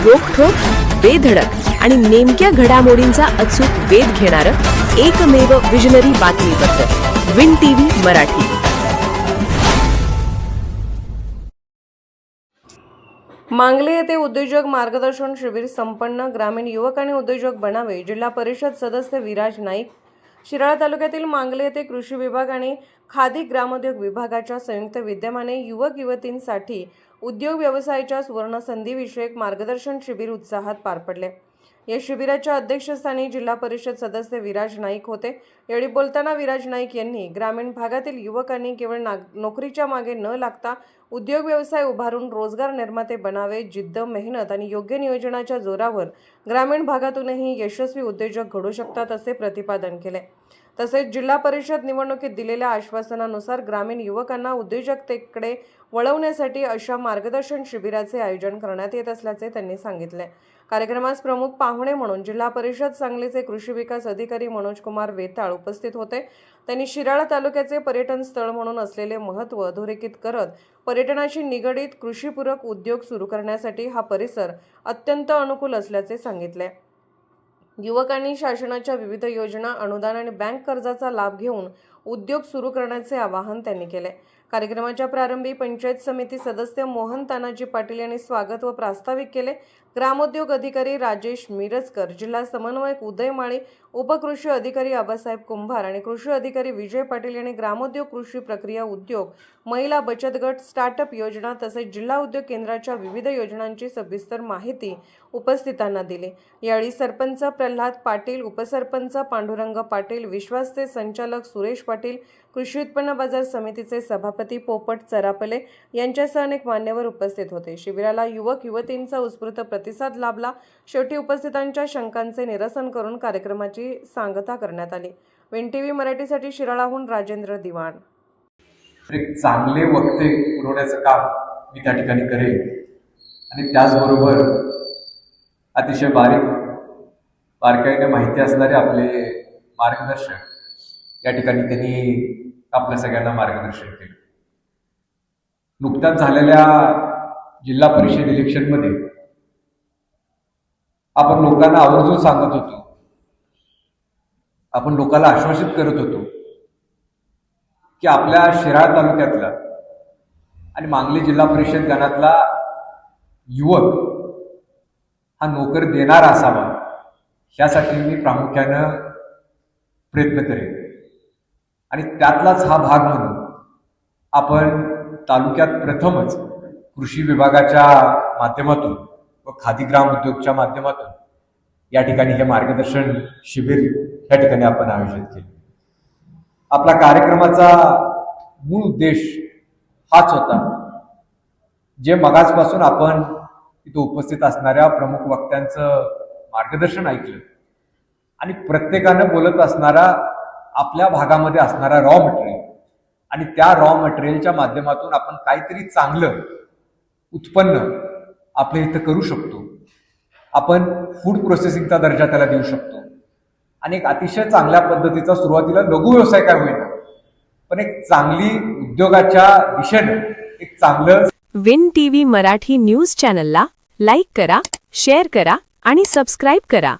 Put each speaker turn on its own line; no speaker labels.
रोखठोक, बेधडक आणि नेमक्या घडामोडींचा अचूक वेध घेणारं एकमेव विजनरी बातमीपत्र विन टीव्ही मराठी।
मांगले येथे उद्योजक मार्गदर्शन शिबिर संपन्न। ग्रामीण युवक आणि उद्योजक बनावे। जिल्हा परिषद सदस्य विराज नाईक। शिराळा तालुक्यातील मांगले येथे कृषी विभाग आणि खादी ग्रामोद्योग विभागाच्या संयुक्त विद्यमाने युवक युवतींसाठी उद्योग व्यवसायाच्या सुवर्णसंधीविषयक मार्गदर्शन शिबिर उत्साहात पार पडले। या शिबिराच्या अध्यक्षस्थानी जिल्हा परिषद सदस्य विराज नाईक होते। यावेळी बोलताना विराज नाईक यांनी ग्रामीण भागातील युवकांनी केवळ नोकरीच्या मागे न लागता उद्योग व्यवसाय उभारून रोजगार निर्माते बनावे। जिद्द, मेहनत आणि योग्य नियोजनाच्या जोरावर ग्रामीण भागातूनही यशस्वी उद्योजक घडू शकतात असे प्रतिपादन केले। तसेच जिल्हा परिषद निवडणुकीत दिलेल्या आश्वासनानुसार ग्रामीण युवकांना उद्योजकतेकडे वळवण्यासाठी अशा मार्गदर्शन शिबिराचे आयोजन करण्यात येत असल्याचे त्यांनी सांगितले। कार्यक्रमास प्रमुख पाहुणे म्हणून जिल्हा परिषद सांगलीचे कृषी विकास अधिकारी मनोज कुमार वेताळ उपस्थित होते। त्यांनी शिराळा तालुक्याचे पर्यटन स्थळ म्हणून असलेले महत्त्व अधोरेखित करत पर्यटनाशी निगडित कृषीपूरक उद्योग सुरू करण्यासाठी हा परिसर अत्यंत अनुकूल असल्याचे सांगितले। युवकांनी शासनाच्या विविध योजना, अनुदान आणि बँक कर्जाचा लाभ घेऊन उद्योग सुरू करण्याचे आवाहन त्यांनी केले। कार्यक्रमाच्या प्रारंभी पंचायत समिती सदस्य मोहन तानाजी पाटील यांनी स्वागत व प्रास्ताविक केले। ग्रामोद्योग अधिकारी राजेश मिरजकर, जिल्हा समन्वयक उदय माळी, उपकृषी अधिकारी आबासाहेब कुंभार आणि कृषी अधिकारी विजय पाटील यांनी ग्रामोद्योग, कृषी प्रक्रिया उद्योग, महिला बचत गट, स्टार्टअप योजना तसेच जिल्हा उद्योग केंद्राच्या विविध योजनांची सविस्तर माहिती उपस्थितांना दिली। यावेळी सरपंच प्रल्हाद पाटील, उपसरपंच पांडुरंग पाटील, विश्वासचे संचालक सुरेश पाटील, कृषी उत्पन्न बाजार समितीचे सभापती पोपट चरापले यांच्यासह अनेक मान्यवर उपस्थित होते। शिबिराला युवक युवतींचा उत्स्फूर्त प्रतिसाद लाभला। शेवटी उपस्थितांच्या शंकांचे निरसन करून कार्यक्रमाची सांगता करण्यात आली। विन टीव्ही मराठीसाठी शिराळाहून राजेंद्र दिवाण।
एक चांगले वक्ते पुरवण्याचं काम मी त्या ठिकाणी करेन आणि त्याचबरोबर अतिशय बारकाईने माहिती असणारे आपले मार्गदर्शक या ठिकाणी त्यांनी आपल्या सगळ्यांना मार्गदर्शन केलं। नुकत्याच झालेल्या जिल्हा परिषद इलेक्शनमध्ये आपण लोकांना आवर्जून सांगत होतो, आपण लोकांना आश्वासित करत होतो की आपल्या शिराळा तालुक्यातला आणि मांगली जिल्हा परिषद गणातला युवक हा नोकर देणारा असावा, ह्यासाठी मी प्रामुख्यानं प्रयत्न करेन। आणि त्यातलाच हा भाग म्हणून आपण तालुक्यात प्रथमच कृषी विभागाच्या माध्यमातून व खादी ग्राम उद्योगच्या माध्यमातून या ठिकाणी हे मार्गदर्शन शिबिर या ठिकाणी आपण आयोजित केले। आपला कार्यक्रमाचा मूळ उद्देश हाच होता, जे मगाचपासून आपण इथं उपस्थित असणाऱ्या प्रमुख वक्त्यांचं मार्गदर्शन ऐकलं आणि प्रत्येकानं बोलत असणारा आपल्या भागामध्ये असणारा रॉ मटेरियल आणि त्या रॉ मटेरियलच्या माध्यमातून आपण काहीतरी चांगलं उत्पन्न आपल्या इथं करू शकतो। आपण फूड प्रोसेसिंगचा दर्जा त्याला देऊ शकतो आणि एक अतिशय चांगल्या पद्धतीचा सुरुवातीला लघु व्यवसाय काय होईना पण एक चांगली उद्योगाच्या दिशेने एक चांगलं
विन टीव्ही मराठी न्यूज चॅनलला लाईक करा, शेअर करा आणि सबस्क्राईब करा।